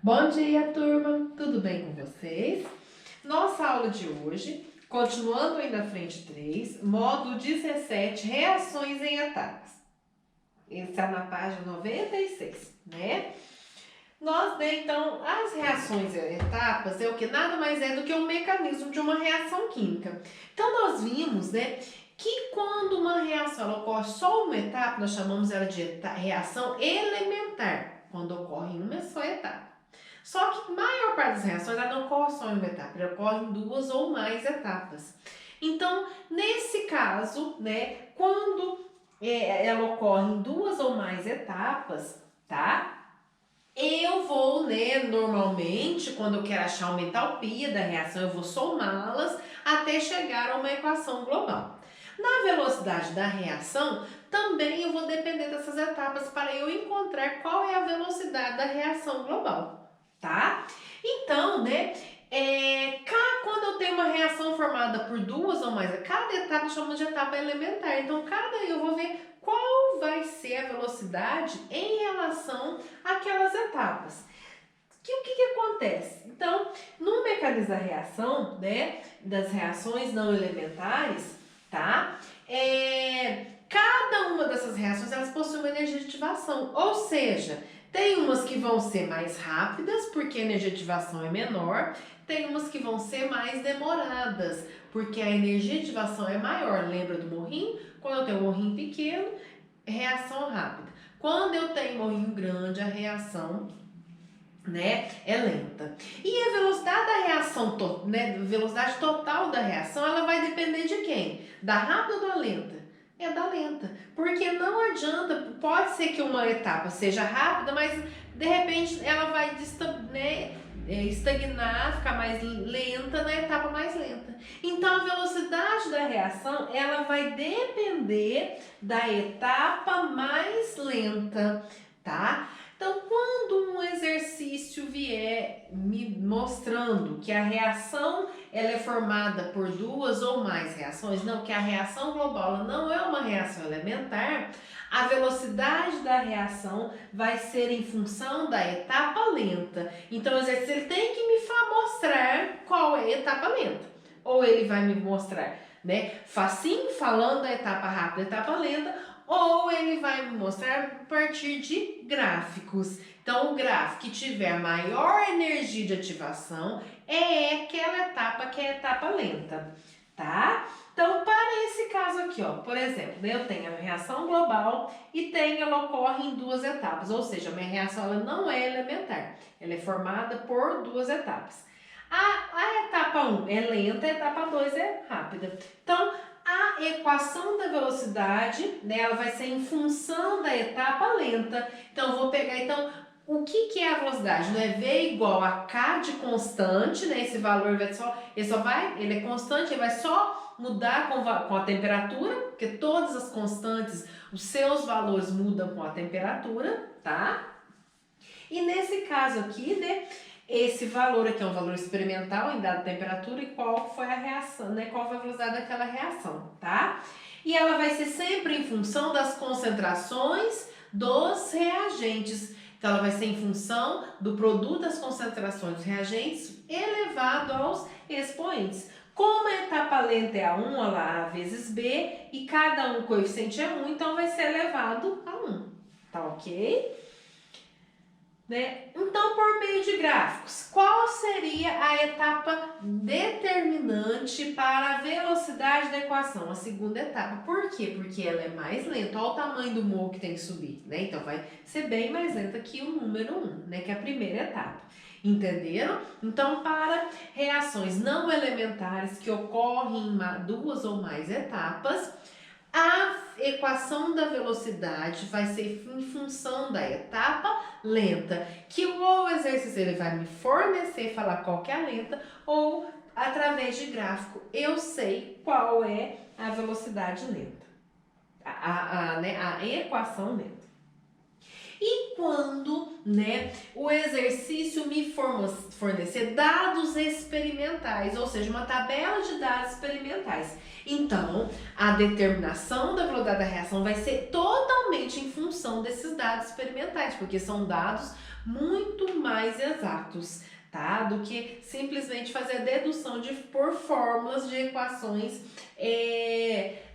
Bom dia, turma! Tudo bem com vocês? Nossa aula de hoje, continuando aí na frente 3, módulo 17, reações em etapas. Está na página 96, né? Então, as reações em etapas é o que nada mais é do que um mecanismo de uma reação química. Então, nós vimos, que quando uma reação ocorre só uma etapa, nós chamamos ela de reação elementar, quando ocorre em uma só etapa. Só que a maior parte das reações ela não ocorre só em uma etapa, ela ocorre em duas ou mais etapas. Então, nesse caso, quando ela ocorre em duas ou mais etapas, tá? Eu vou, normalmente, quando eu quero achar uma entalpia da reação, eu vou somá-las até chegar a uma equação global. Na velocidade da reação, também eu vou depender dessas etapas para eu encontrar qual é a velocidade da reação global, tá? Então, quando eu tenho uma reação formada por duas ou mais, cada etapa chamamos de etapa elementar. Então, eu vou ver qual vai ser a velocidade em relação àquelas etapas. O que acontece? Então, no mecanismo da reação, das reações não elementares, tá? Cada uma dessas reações, elas possuem uma energia de ativação, ou seja, tem umas que vão ser mais rápidas, porque a energia de ativação é menor, tem umas que vão ser mais demoradas, porque a energia de ativação é maior. Lembra do morrinho? Quando eu tenho um morrinho pequeno, reação rápida. Quando eu tenho um morrinho grande, a reação é lenta. E a velocidade da reação, velocidade total da reação, ela vai depender de quem? Da rápida ou da lenta? É da lenta. Porque não adianta, pode ser que uma etapa seja rápida, mas de repente ela vai estagnar, ficar mais lenta na etapa mais lenta. Então a velocidade da reação, ela vai depender da etapa mais lenta, tá? Então, quando um exercício vier me mostrando que a reação ela é formada por duas ou mais reações, não, que a reação global não é uma reação elementar, a velocidade da reação vai ser em função da etapa lenta. Então, o exercício ele tem que me mostrar qual é a etapa lenta. Ou ele vai me mostrar, facinho, falando da etapa rápida, etapa lenta, ou ele vai me mostrar a partir de gráficos. Então, o gráfico que tiver maior energia de ativação é aquela etapa que é a etapa lenta, tá? Então, para esse caso aqui, por exemplo, eu tenho a reação global e ela ocorre em duas etapas, ou seja, a minha reação ela não é elementar, ela é formada por duas etapas. A etapa 1 é lenta, a etapa 2 é rápida. Então, a equação da velocidade, ela vai ser em função da etapa lenta. Então, eu vou pegar, o que é a velocidade? V igual a K de constante, esse valor ele é constante, ele vai só mudar com a temperatura, porque todas as constantes, os seus valores mudam com a temperatura, tá? E nesse caso aqui, esse valor aqui é um valor experimental em dada temperatura e qual foi a reação, qual foi a velocidade daquela reação, tá? E ela vai ser sempre em função das concentrações dos reagentes. Então, ela vai ser em função do produto das concentrações dos reagentes elevado aos expoentes. Como a etapa lenta é A1, A vezes B, e cada um coeficiente é 1, então vai ser elevado a 1, tá ok? Então, por meio de gráficos, qual seria a etapa determinante para a velocidade da equação? A segunda etapa. Por quê? Porque ela é mais lenta. Olha o tamanho do morro que tem que subir, Então, vai ser bem mais lenta que o número 1, que é a primeira etapa. Entenderam? Então, para reações não elementares que ocorrem em duas ou mais etapas, a equação da velocidade vai ser em função da etapa lenta, que o exercício ele vai me fornecer, falar qual que é a lenta, ou através de gráfico eu sei qual é a velocidade lenta, a equação lenta. E quando o exercício me fornecer dados experimentais, ou seja, uma tabela de dados experimentais, então a determinação da velocidade da reação vai ser totalmente em função desses dados experimentais, porque são dados muito mais exatos, tá? Do que simplesmente fazer a dedução por fórmulas de equações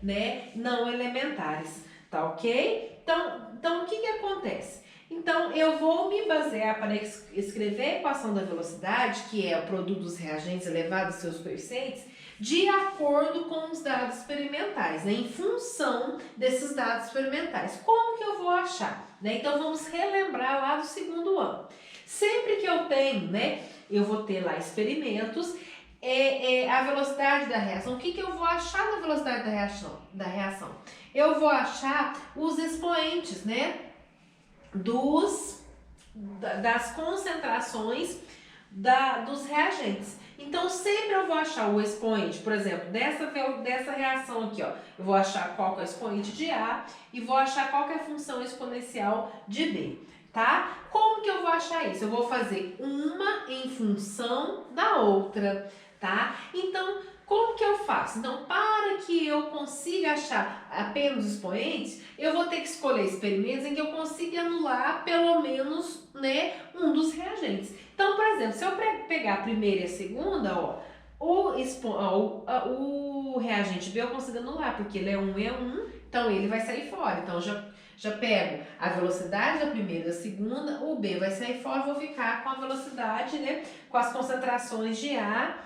né, não elementares, tá ok? Então o que acontece? Então, eu vou me basear para escrever a equação da velocidade, que é o produto dos reagentes elevados aos seus coeficientes, de acordo com os dados experimentais, né? Em função desses dados experimentais. Como que eu vou achar? Né? Então, vamos relembrar lá do segundo ano. Sempre que eu tenho, né, eu vou ter lá experimentos, a velocidade da reação. O que eu vou achar na velocidade da reação? Eu vou achar os expoentes, né, das concentrações dos reagentes. Então, sempre eu vou achar o expoente, por exemplo, dessa reação aqui, ó. Eu vou achar qual que é o expoente de A e vou achar qual que é a função exponencial de B, tá? Como que eu vou achar isso? Eu vou fazer uma em função da outra, tá? Então, como que eu faço? Então, para que eu consiga achar apenas os expoentes, eu vou ter que escolher experimentos em que eu consiga anular pelo menos, né, um dos reagentes. Então, por exemplo, se eu pegar a primeira e a segunda, ó, o reagente B eu consigo anular, porque ele é 1 e é 1, então ele vai sair fora. Então, já pego a velocidade da primeira e da segunda, o B vai sair fora, vou ficar com a velocidade, né, com as concentrações de A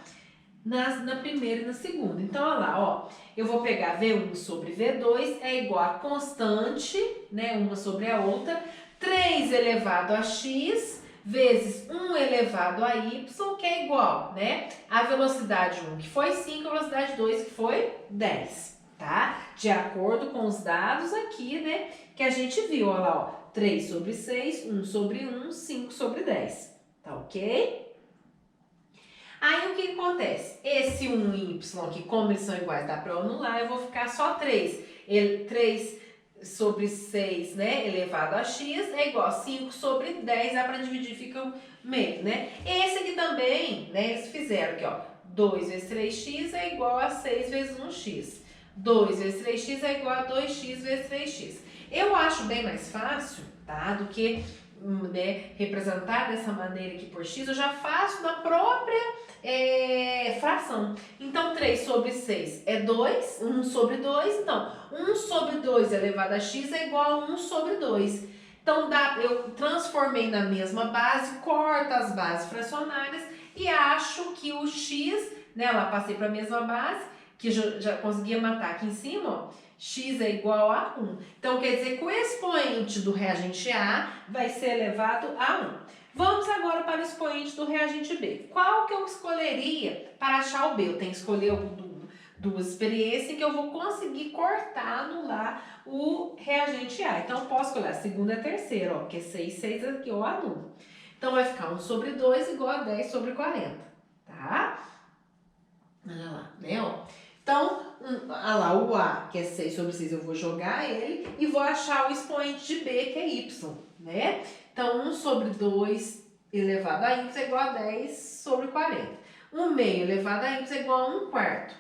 na primeira e na segunda. Então, olha lá, ó, eu vou pegar V1 sobre V2 é igual a constante, né, uma sobre a outra, 3 elevado a x vezes 1 elevado a y, que é igual, né, a velocidade 1, que foi 5, a velocidade 2, que foi 10, tá? De acordo com os dados aqui, né, que a gente viu, olha lá, ó, 3 sobre 6, 1 sobre 1, 5 sobre 10, tá ok? Aí o que acontece? Esse 1 e y aqui, como eles são iguais, dá para eu anular, eu vou ficar só 3. 3 sobre 6, né, elevado a x é igual a 5 sobre 10, dá para dividir, fica meio, né? Esse aqui também, né, eles fizeram aqui, ó, 2 vezes 3x é igual a 6 vezes 1x. 2 vezes 3x é igual a 2x vezes 3x. Eu acho bem mais fácil, tá, do que, né, representar dessa maneira aqui por x, eu já faço na própria fração. Então, 3 sobre 6 é 2, 1 sobre 2. Então, 1 sobre 2 elevado a x é igual a 1 sobre 2. Então, eu transformei na mesma base, corto as bases fracionárias e acho que o x, né, lá passei para a mesma base, que já conseguia matar aqui em cima, ó, x é igual a 1. Então, quer dizer que o expoente do reagente A vai ser elevado a 1. Vamos agora para o expoente do reagente B. Qual que eu escolheria para achar o B? Eu tenho que escolher duas experiências em que eu vou conseguir cortar, anular o reagente A. Então, eu posso escolher a segunda e a terceira, ó, porque 6 aqui eu anulo. Então, vai ficar 1 sobre 2 igual a 10 sobre 40, tá? Olha lá, né, ó. Então, olha lá, o A, que é 6 sobre 6, eu vou jogar ele e vou achar o expoente de B, que é Y, né? Então, 1 sobre 2 elevado a y é igual a 10 sobre 40. 1 meio elevado a y é igual a 1 quarto.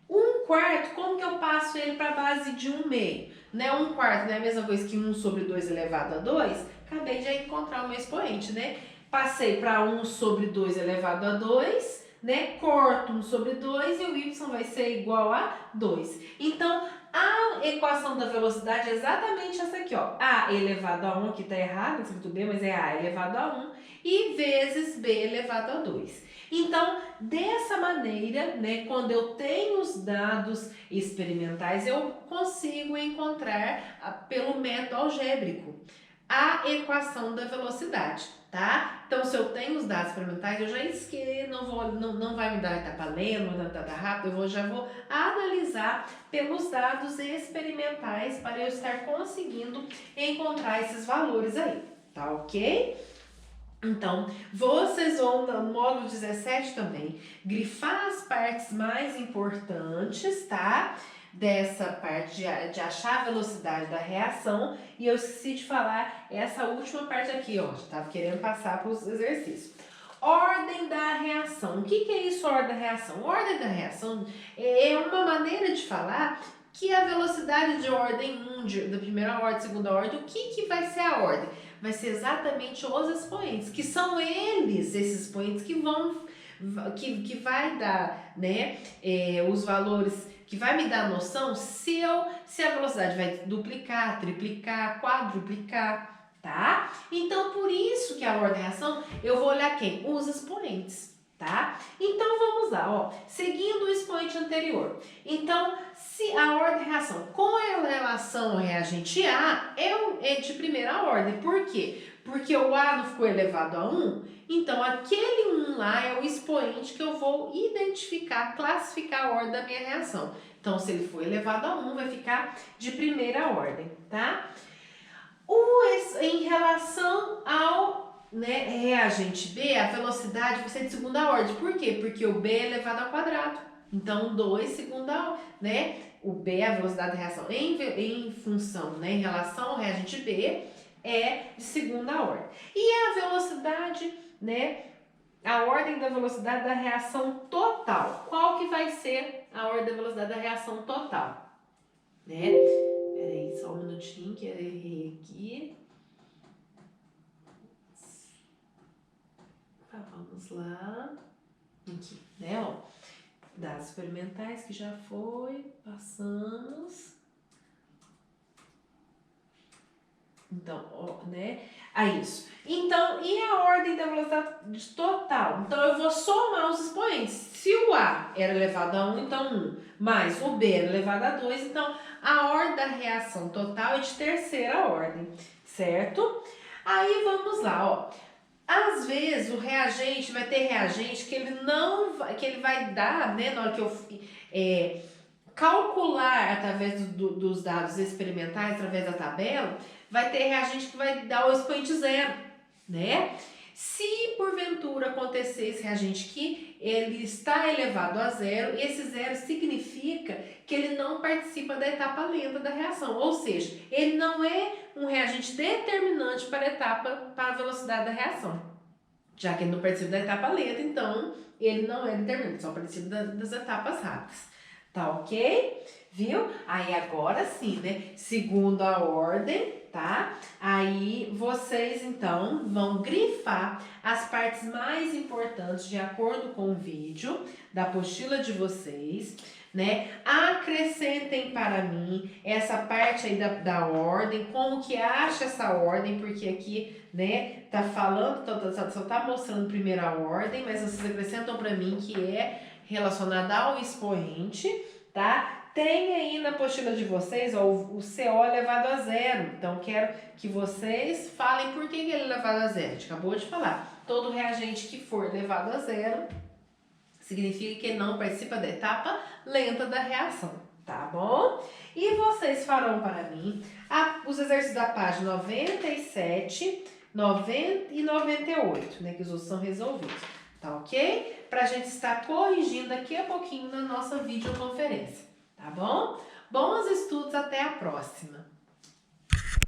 1 quarto, como que eu passo ele para a base de 1 meio? Né? 1 quarto não é a mesma coisa que 1 sobre 2 elevado a 2? Acabei de encontrar o meu expoente, né? Passei para 1 sobre 2 elevado a 2, né? Corto 1 sobre 2 e o y vai ser igual a 2. Então, a equação da velocidade é exatamente essa aqui, ó. A elevado a 1, aqui tá errado, escrito B, mas é A elevado a 1, e vezes B elevado a 2. Então, dessa maneira, né, quando eu tenho os dados experimentais, eu consigo encontrar, pelo método algébrico, a equação da velocidade, tá? Então, se eu tenho os dados experimentais, eu já esqueci, não vai me dar etapa lenta, não vai dar etapa rápida, já vou analisar pelos dados experimentais para eu estar conseguindo encontrar esses valores aí, tá ok? Então, vocês vão, no módulo 17 também, grifar as partes mais importantes, tá? Dessa parte de achar a velocidade da reação. E eu esqueci de falar essa última parte aqui, ó. Estava querendo passar para os exercícios. Ordem da reação. O que é isso, ordem da reação? Ordem da reação é uma maneira de falar que a velocidade de ordem 1, da primeira ordem, segunda ordem, o que vai ser a ordem? vai ser exatamente os expoentes, que são eles, esses expoentes, que vão, que vai dar, né, os valores, que vai me dar a noção se a velocidade vai duplicar, triplicar, quadruplicar, tá? Então, por isso que a ordem reação, eu vou olhar quem? Os expoentes, tá? Então, vamos lá, ó, seguindo o expoente anterior. Então, se a ordem reação com relação ao reagente A é de primeira ordem. Por quê? Porque o A não ficou elevado a 1, então aquele 1 lá é o expoente que eu vou identificar, classificar a ordem da minha reação. Então, se ele for elevado a 1, vai ficar de primeira ordem, tá? Em relação ao, né, reagente B, a velocidade vai ser de segunda ordem. Por quê? Porque o B é elevado ao quadrado. Então, 2 segunda, né? O B, a velocidade da reação em função, né, em relação ao reagente B, é de segunda ordem. E a velocidade, né, a ordem da velocidade da reação total. Qual que vai ser a ordem da velocidade da reação total? Né? Peraí, só um minutinho que eu errei aqui. Tá, vamos lá. Aqui, né, ó. Dados experimentais que já foi, passamos. Então, ó, né? Isso. Então, e a ordem da velocidade total? Então, eu vou somar os expoentes. Se o A era elevado a 1, então 1, mais o B era elevado a 2, então a ordem da reação total é de terceira ordem, certo? Aí, vamos lá, ó. Às vezes, o reagente, vai ter reagente que ele não vai, que ele vai dar, né, na hora que eu calcular através dos dados experimentais, através da tabela, vai ter reagente que vai dar o expoente zero, né? Se porventura acontecer esse reagente que ele está elevado a zero, esse zero significa que ele não participa da etapa lenta da reação, ou seja, ele não é um reagente determinante para a velocidade da reação. Já que ele não participa da etapa lenta, então ele não é determinante, só participa das etapas rápidas. Tá ok? Viu? Aí agora sim, né? Segunda ordem, tá? Aí vocês então vão grifar as partes mais importantes de acordo com o vídeo da apostila de vocês, né? Acrescentem para mim essa parte aí da ordem, como que acha essa ordem, porque aqui, né, tá falando, só tá mostrando primeira ordem, mas vocês acrescentam para mim que é relacionada ao expoente, tá? Tem aí na apostila de vocês, ó, o CO elevado a zero. Então, quero que vocês falem por que ele é elevado a zero. A gente acabou de falar. Todo reagente que for elevado a zero significa que ele não participa da etapa lenta da reação, tá bom? E vocês farão para mim os exercícios da página 97, 90 e 98, né? Que os outros são resolvidos, tá ok? Pra gente estar corrigindo daqui a pouquinho na nossa videoconferência, tá bom? Bons estudos, até a próxima!